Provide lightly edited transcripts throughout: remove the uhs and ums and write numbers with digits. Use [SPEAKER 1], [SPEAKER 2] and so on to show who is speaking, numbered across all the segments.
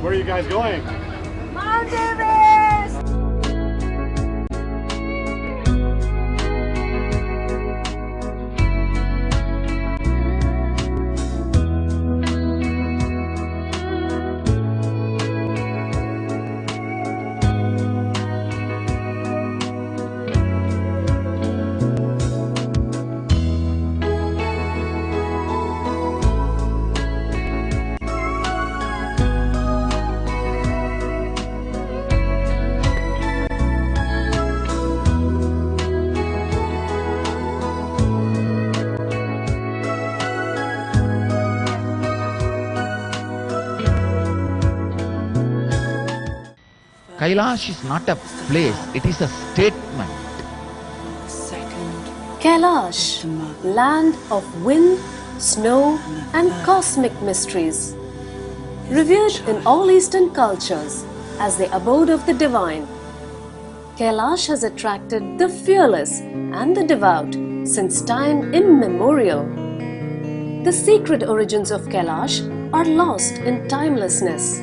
[SPEAKER 1] Where are you guys going?
[SPEAKER 2] Mount Everest!
[SPEAKER 3] Kailash is not a place, it is a statement.
[SPEAKER 4] Kailash, land of wind, snow and cosmic mysteries. Revered in all Eastern cultures as the abode of the divine, Kailash has attracted the fearless and the devout since time immemorial. The secret origins of Kailash are lost in timelessness.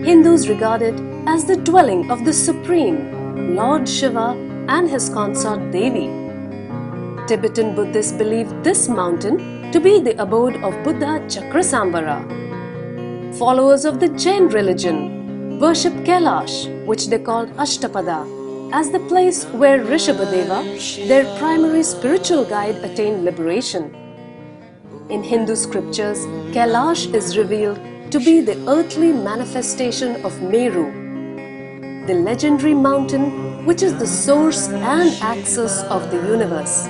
[SPEAKER 4] Hindus regard it as the dwelling of the Supreme, Lord Shiva and his consort Devi. Tibetan Buddhists believe this mountain to be the abode of Buddha Chakrasambhara. Followers of the Jain religion worship Kailash, which they call Ashtapada, as the place where Rishabhadeva, their primary spiritual guide, attained liberation. In Hindu scriptures, Kailash is revealed to be the earthly manifestation of Meru, the legendary mountain which is the source and axis of the universe.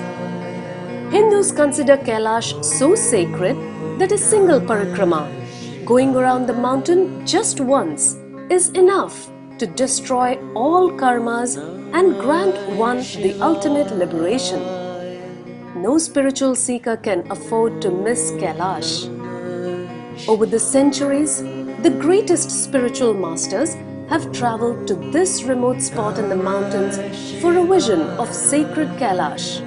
[SPEAKER 4] Hindus consider Kailash so sacred that a single parikrama, going around the mountain just once, is enough to destroy all karmas and grant one the ultimate liberation. No spiritual seeker can afford to miss Kailash. Over the centuries, the greatest spiritual masters have travelled to this remote spot in the mountains for a vision of sacred Kailash,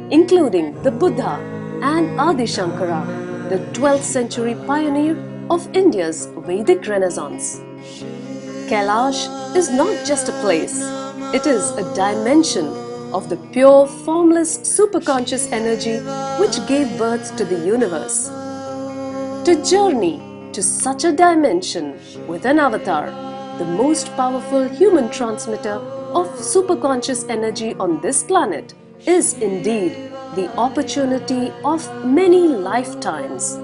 [SPEAKER 4] including the Buddha and Adi Shankara, the 12th century pioneer of India's Vedic Renaissance. Kailash is not just a place, it is a dimension of the pure, formless, superconscious energy which gave birth to the universe. To journey to such a dimension with an avatar, the most powerful human transmitter of superconscious energy on this planet, is indeed the opportunity of many lifetimes.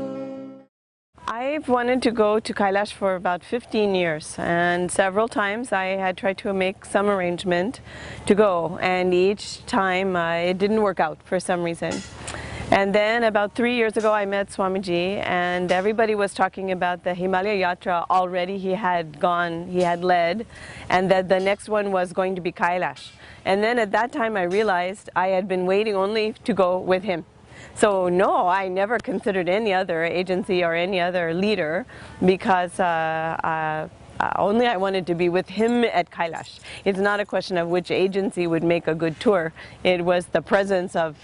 [SPEAKER 5] I've wanted to go to Kailash for about 15 years, and several times I had tried to make some arrangement to go, and each time it didn't work out for some reason. And then about 3 years ago I met Swamiji, and everybody was talking about the Himalaya Yatra already he had led, and that the next one was going to be Kailash. And then at that time I realized I had been waiting only to go with him. So no, I never considered any other agency or any other leader, because only I wanted to be with him at Kailash. It's not a question of which agency would make a good tour. It was the presence of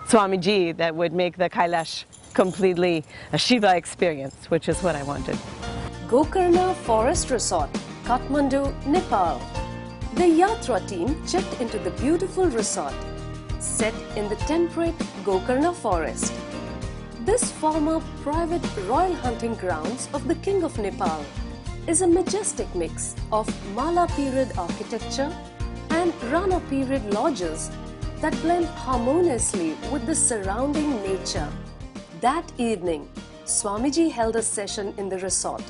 [SPEAKER 5] Swamiji that would make the Kailash completely a Shiva experience, which is what I wanted.
[SPEAKER 4] Gokarna Forest Resort, Kathmandu, Nepal. The Yatra team checked into the beautiful resort, set in the temperate Gokarna forest. This former private royal hunting grounds of the King of Nepal is a majestic mix of Mala period architecture and Rana period lodges that blend harmoniously with the surrounding nature. That evening, Swamiji held a session in the resort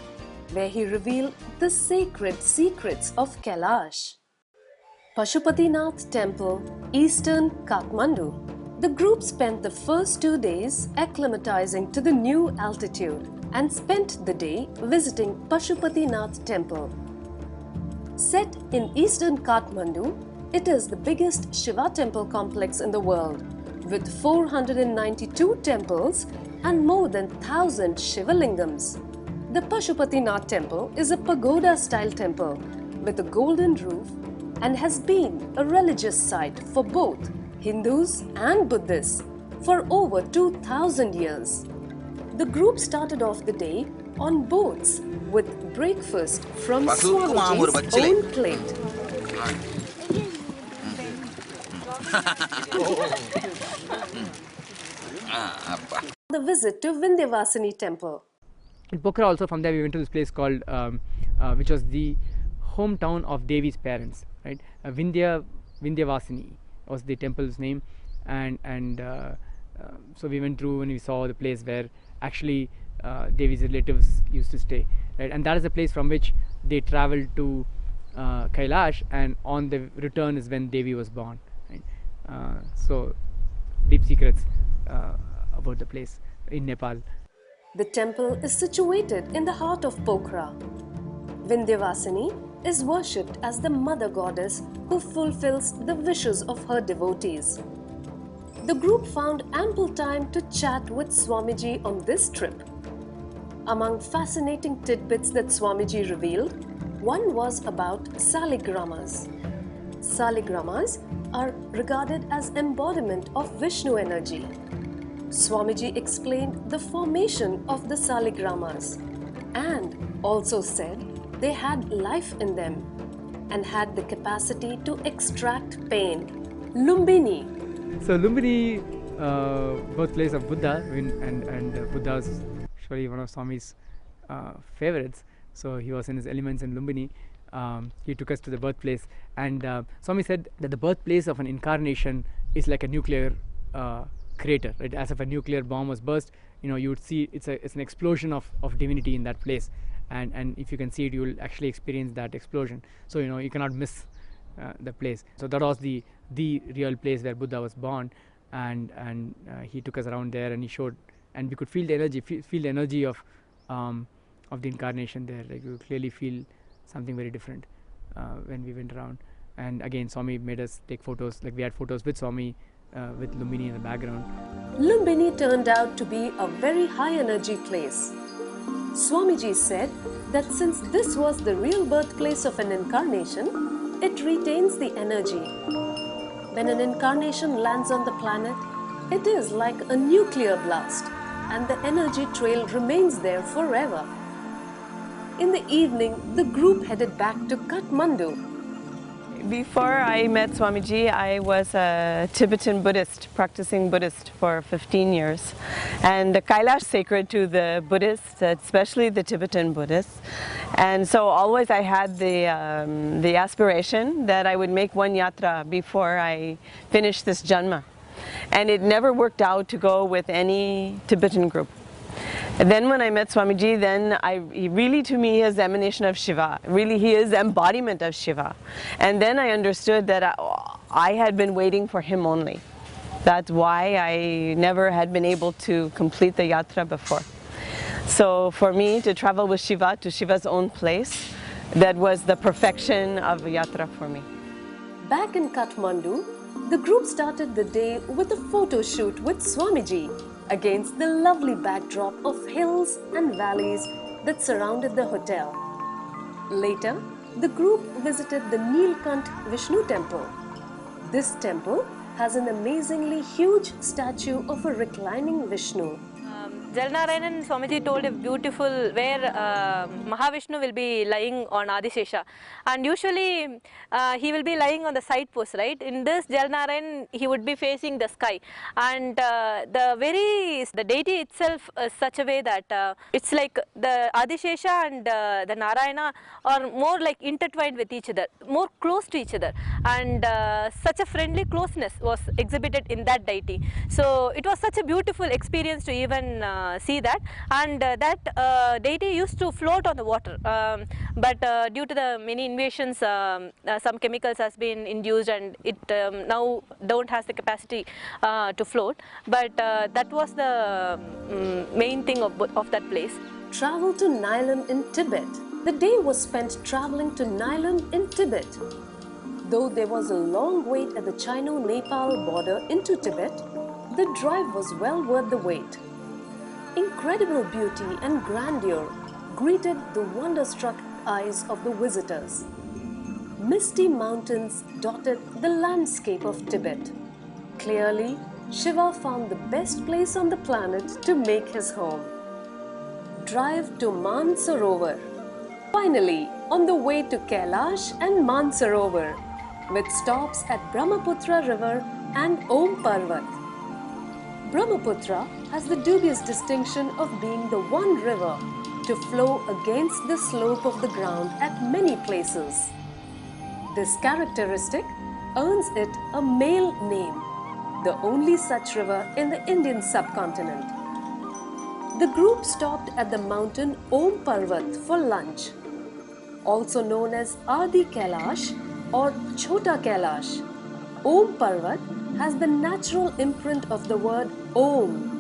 [SPEAKER 4] where he revealed the sacred secrets of Kailash. Pashupatinath Temple, Eastern Kathmandu. The group spent the first 2 days acclimatizing to the new altitude and spent the day visiting Pashupatinath Temple. Set in Eastern Kathmandu, it is the biggest Shiva temple complex in the world, with 492 temples and more than 1,000 Shiva lingams. The Pashupatinath temple is a pagoda-style temple with a golden roof and has been a religious site for both Hindus and Buddhists for over 2,000 years. The group started off the day on boats with breakfast from
[SPEAKER 1] Pasutku maamur
[SPEAKER 4] Swamiji's
[SPEAKER 1] bachale.
[SPEAKER 4] own plate. The visit to Vindhyavasini temple.
[SPEAKER 6] In Pokhara also, from there we went to this place called which was the hometown of Devi's parents, right? Vindhyavasini was the temple's name, and so we went through and we saw the place where actually Devi's relatives used to stay, right? And that is the place from which they traveled to Kailash, and on the return is when Devi was born, right? So deep secrets about the place in Nepal.
[SPEAKER 4] The temple is situated in the heart of Pokhara. Vindhyavasini is worshipped as the mother goddess who fulfills the wishes of her devotees. The group found ample time to chat with Swamiji on this trip. Among fascinating tidbits that Swamiji revealed, one was about saligramas. Saligramas are regarded as embodiment of Vishnu energy. Swamiji explained the formation of the saligramas and also said they had life in them and had the capacity to extract pain. Lumbini.
[SPEAKER 6] So Lumbini, birthplace of Buddha, and Buddha was actually one of Swami's favorites. So he was in his elements in Lumbini. He took us to the birthplace, and Swami said that the birthplace of an incarnation is like a nuclear crater, right? As if a nuclear bomb was burst, you would see it's an explosion of divinity in that place, and if you can see it, you will actually experience that explosion. So you cannot miss the place. So that was the real place where Buddha was born, and he took us around there, and he showed, and we could feel the energy of the incarnation there. Like you clearly feel something very different when we went around. And again, Swami made us take photos. Like we had photos with Swami with Lumbini in the background.
[SPEAKER 4] Lumbini turned out to be a very high energy place. Swamiji said that since this was the real birthplace of an incarnation, it retains the energy. When an incarnation lands on the planet, it is like a nuclear blast, and the energy trail remains there forever. In the evening, the group headed back to Kathmandu.
[SPEAKER 5] Before I met Swamiji, I was a Tibetan Buddhist, practicing Buddhist for 15 years. And the Kailash is sacred to the Buddhists, especially the Tibetan Buddhists. And so always I had the aspiration that I would make one yatra before I finish this janma. And it never worked out to go with any Tibetan group. And then when I met Swamiji, then he really to me is the emanation of Shiva. Really, he is the embodiment of Shiva. And then I understood that I had been waiting for him only. That's why I never had been able to complete the yatra before. So for me to travel with Shiva to Shiva's own place, that was the perfection of a yatra for me.
[SPEAKER 4] Back in Kathmandu, the group started the day with a photo shoot with Swamiji against the lovely backdrop of hills and valleys that surrounded the hotel. Later, the group visited the Nilkant Vishnu temple. This temple has an amazingly huge statue of a reclining Vishnu.
[SPEAKER 7] Jalnarayanan Swamiji told a beautiful where Mahavishnu will be lying on Adishesha, and usually he will be lying on the side post, right? In this Jalnarayan he would be facing the sky, and the deity itself is such a way that it's like the Adishesha and the Narayana are more like intertwined with each other, more close to each other, and such a friendly closeness was exhibited in that deity. So it was such a beautiful experience to even see that, and that deity used to float on the water, but due to the many invasions, some chemicals has been induced, and it now don't has the capacity to float, but that was the main thing of that place.
[SPEAKER 4] Travel to Nilam in Tibet. The day was spent traveling to Nilam in Tibet. Though there was a long wait at the Chino-Nepal border into Tibet, the drive was well worth the wait. Incredible beauty and grandeur greeted the wonder-struck eyes of the visitors. Misty mountains dotted the landscape of Tibet. Clearly, Shiva found the best place on the planet to make his home. drive to Mansarovar. Finally, on the way to Kailash and Mansarovar, with stops at Brahmaputra River and Om Parvat. Brahmaputra has the dubious distinction of being the one river to flow against the slope of the ground at many places. This characteristic earns it a male name, the only such river in the Indian subcontinent. The group stopped at the mountain Om Parvat for lunch, also known as Adi Kailash or Chota Kailash. Om Parvat has the natural imprint of the word Om.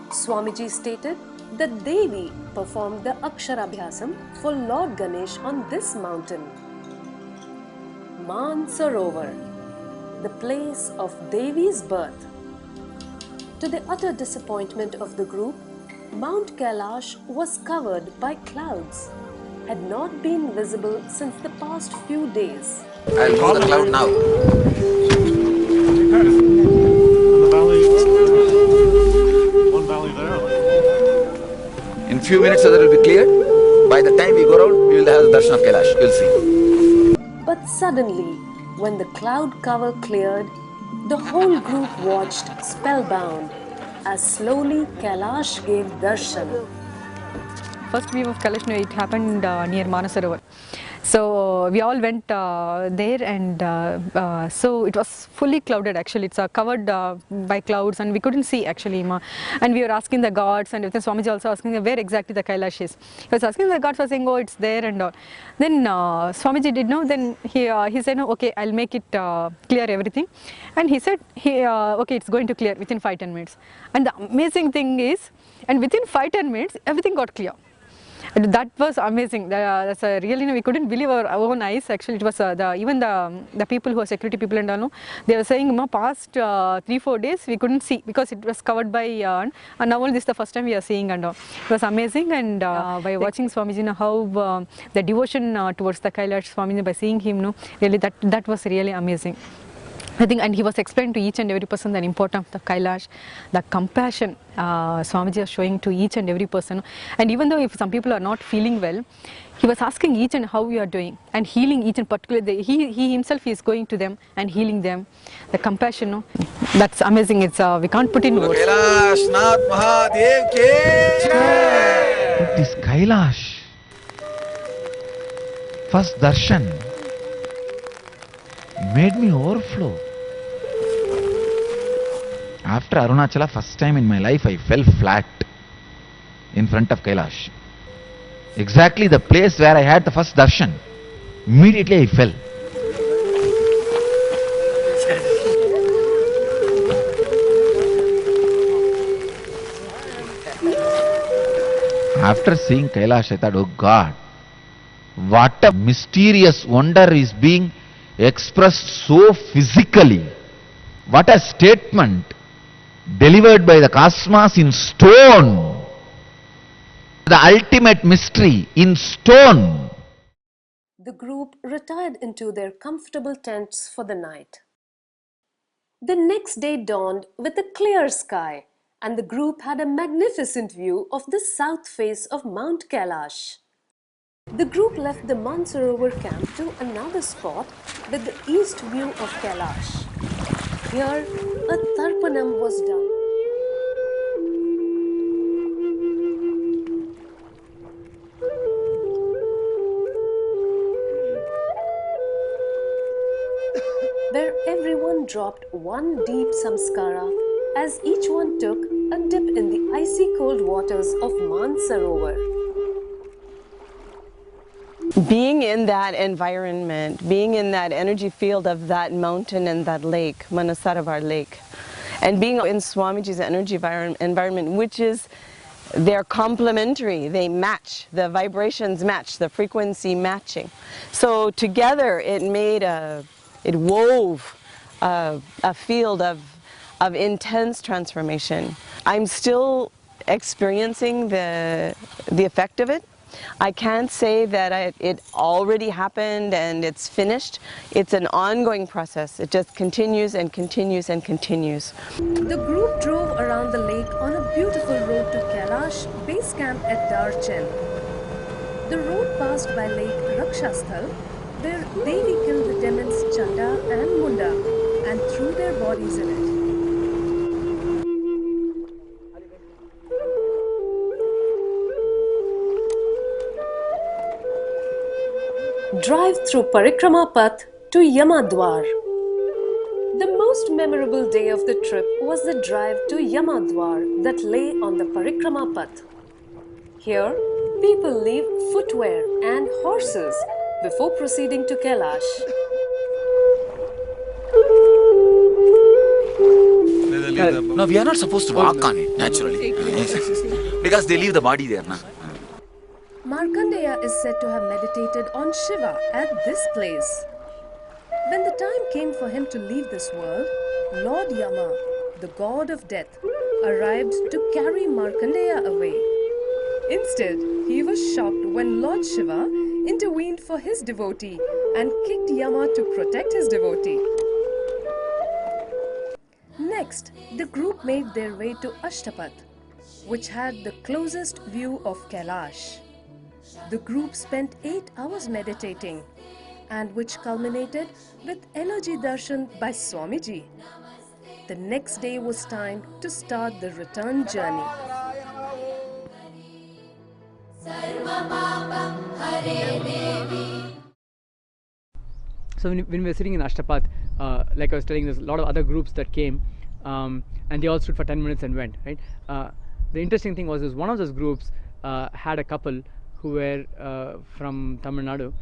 [SPEAKER 4] Swamiji stated that Devi performed the Aksharabhyasam for Lord Ganesh on this mountain. Mansarovar, the place of Devi's birth. To the utter disappointment of the group, Mount Kailash was covered by clouds, had not been visible since the past few days.
[SPEAKER 3] I'll go the cloud now.
[SPEAKER 1] One valley there.
[SPEAKER 3] In few minutes, it will be cleared. By the time we go around, we will have the darshan of Kailash. You'll see.
[SPEAKER 4] But suddenly, when the cloud cover cleared, the whole group watched spellbound as slowly Kailash gave darshan.
[SPEAKER 8] First view of Kailash, it happened near Manasarovar. So we all went there, and so it was fully clouded actually. It's covered by clouds and we couldn't see actually. And we were asking the gods, and Swamiji also asking where exactly the Kailash is. He was asking the gods, was saying, oh, it's there and all. Then Swamiji did know, then he said, no, okay, I'll make it clear everything. And he said, okay, it's going to clear within 5-10 minutes. And the amazing thing is, and within 5-10 minutes, everything got clear. And that was amazing. That's really, we couldn't believe our own eyes. Actually, it was even the people who are security people and all, they were saying, past 3-4 days we couldn't see because it was covered by and now only this is the first time we are seeing and all. It was amazing, and by watching Swamiji, how the devotion towards the Kailash Swamiji, by seeing him, really that was really amazing. I think, and he was explaining to each and every person the importance of the Kailash, the compassion Swamiji is showing to each and every person. And even though if some people are not feeling well, he was asking each and how you are doing and healing each and particularly, he himself is going to them and healing them. The compassion, that's amazing. It's we can't put in words.
[SPEAKER 3] Kailash Nath Mahadev ke Jai!
[SPEAKER 9] But this Kailash, first darshan, made me overflow. After Arunachala, first time in my life I fell flat in front of Kailash. Exactly the place where I had the first darshan. Immediately I fell. After seeing Kailash, I thought, oh God, what a mysterious wonder is being expressed so physically. What a statement delivered by the cosmos in stone. The ultimate mystery in stone.
[SPEAKER 4] The group retired into their comfortable tents for the night. The next day dawned with a clear sky, and the group had a magnificent view of the south face of Mount Kailash. The group left the Mansarovar camp to another spot with the east view of Kailash. Here, a Tarpanam was done. Where everyone dropped one deep samskara as each one took a dip in the icy cold waters of Mansarovar.
[SPEAKER 5] Being in that environment, being in that energy field of that mountain and that lake, Manasarovar Lake, and being in Swamiji's energy environment, which is, they're complementary, they match, the vibrations match, the frequency matching. So together it made it wove a field of intense transformation. I'm still experiencing the effect of it. I can't say that it already happened and it's finished. It's an ongoing process. It just continues and continues and continues.
[SPEAKER 4] The group drove around the lake on a beautiful road to Kailash base camp at Darchen. The road passed by Lake Rakshasthal, where Devi killed the demons Chanda and Munda and threw their bodies in it. Drive through Parikrama Path to Yamadwar. The most memorable day of the trip was the drive to Yamadwar that lay on the Parikrama Path. Here, people leave footwear and horses before proceeding to Kailash.
[SPEAKER 3] No, we are not supposed to walk on it naturally. Because they leave the body there. Na?
[SPEAKER 4] Markandeya is said to have meditated on Shiva at this place. When the time came for him to leave this world, Lord Yama, the god of death, arrived to carry Markandeya away. Instead, he was shocked when Lord Shiva intervened for his devotee and kicked Yama to protect his devotee. Next, the group made their way to Ashtapat, which had the closest view of Kailash. The group spent 8 hours meditating, and which culminated with energy darshan by Swamiji. The next day was time to start the return journey.
[SPEAKER 6] So when we were sitting in Ashtapat, like I was telling, there's a lot of other groups that came, and they all stood for 10 minutes and went. Right. The interesting thing was one of those groups had a couple who were from Tamil Nadu,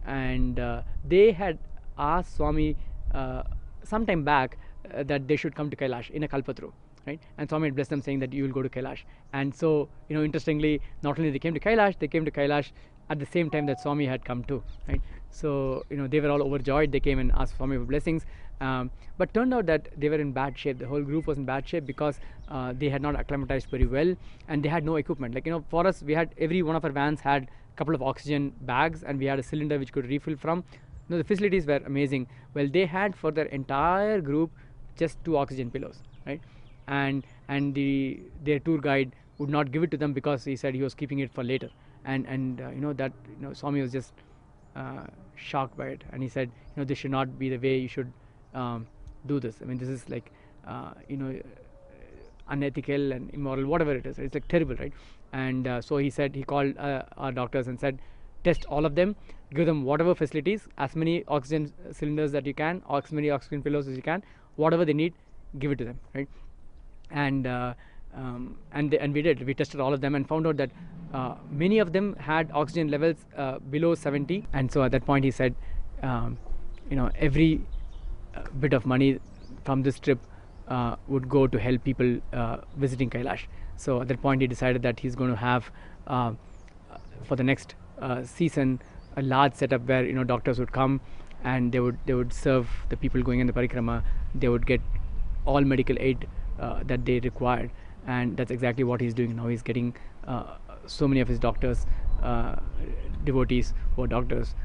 [SPEAKER 6] and they had asked Swami some time back that they should come to Kailash in a Kalpatru. Right? And Swami had blessed them, saying that you will go to Kailash. And so, interestingly, not only they came to Kailash at the same time that Swami had come too. Right? So, they were all overjoyed. They came and asked Swami for blessings. But turned out that they were in bad shape. The whole group was in bad shape because they had not acclimatized very well, and they had no equipment. Like, for us, we had, every one of our vans had a couple of oxygen bags, and we had a cylinder which could refill from. The facilities were amazing. Well, they had for their entire group just 2 oxygen pillows, right? And their tour guide would not give it to them because he said he was keeping it for later. And Swami was just shocked by it, and he said, this should not be the way you should do this. I mean, this is like unethical and immoral, whatever it is. It's like terrible, right? And so he said, he called our doctors and said, test all of them, give them whatever facilities, as many oxygen cylinders that you can, as many oxygen pillows as you can, whatever they need, give it to them, right? And we did. We tested all of them and found out that many of them had oxygen levels below 70. And so at that point he said, every bit of money from this trip would go to help people visiting Kailash. So at that point he decided that he's going to have for the next season a large setup where doctors would come and they would serve the people going in the parikrama. They would get all medical aid that they required, and that's exactly what he's doing now. He's getting so many of his doctors, devotees who are doctors,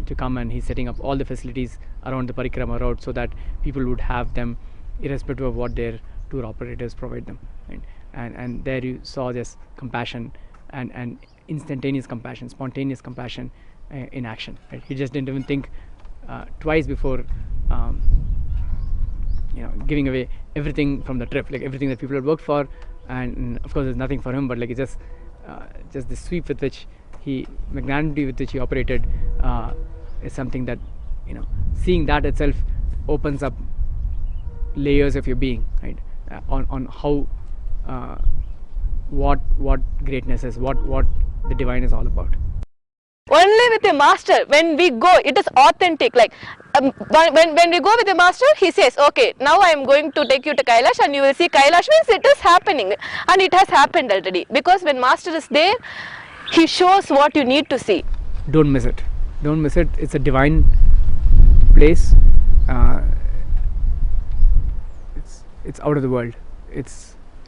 [SPEAKER 6] to come, and he's setting up all the facilities around the parikrama route so that people would have them irrespective of what their tour operators provide them. Right? And there you saw this compassion and instantaneous compassion, spontaneous compassion in action. Right? He just didn't even think twice before giving away everything from the trip, like everything that people had worked for. And of course there's nothing for him, but like it's just the sweep with which magnanimity with which he operated is something that, seeing that itself opens up layers of your being, right? On how what greatness is, what the divine is all about.
[SPEAKER 7] Only with a master, when we go, it is authentic. Like when we go with the master, he says, okay, now I am going to take you to Kailash and you will see Kailash, means it is happening, and it has happened already. Because when master is there, he shows what you need to see.
[SPEAKER 6] Don't miss it. Don't miss it. It's a divine place. It's out of the world. It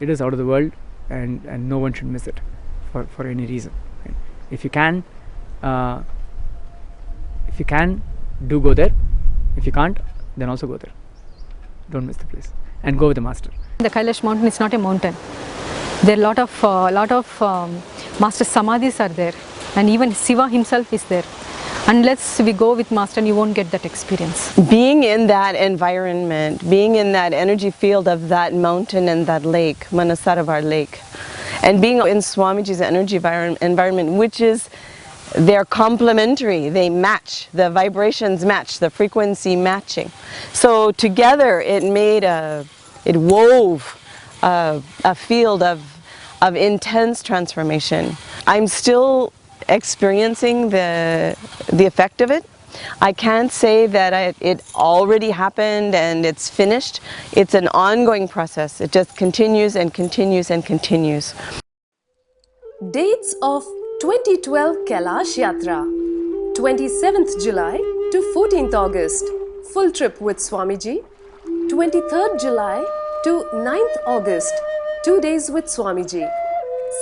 [SPEAKER 6] is out of the world, and no one should miss it for any reason. Right? If you can, do go there. If you can't, then also go there. Don't miss the place, and go with the master.
[SPEAKER 8] The Kailash mountain is not a mountain. There are lot of master samadhis are there, and even Shiva himself is there. Unless we go with master, you won't get that experience.
[SPEAKER 5] Being in that environment, being in that energy field of that mountain and that lake, Manasarovar lake, and being in Swamiji's energy environment, which is, they're complementary, they match, the vibrations match, the frequency matching. So together it wove a field of intense transformation. I'm still experiencing the effect of it. I can't say that it already happened and it's finished. It's an ongoing process. It just continues and continues and continues.
[SPEAKER 4] Dates of 2012 Kailash Yatra: 27th July to 14th August, full trip with Swamiji. 23rd July to 9th August, 2 days with Swamiji.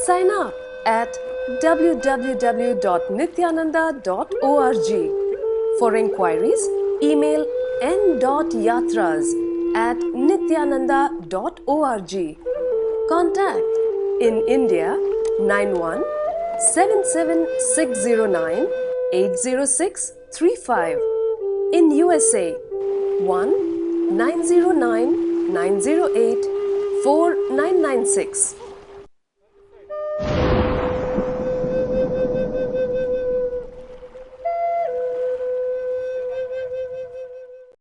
[SPEAKER 4] Sign up at www.nithyananda.org. For inquiries, email n.yatras@nithyananda.org. Contact in India 91-77609-80635. In USA 1-909-908-4996.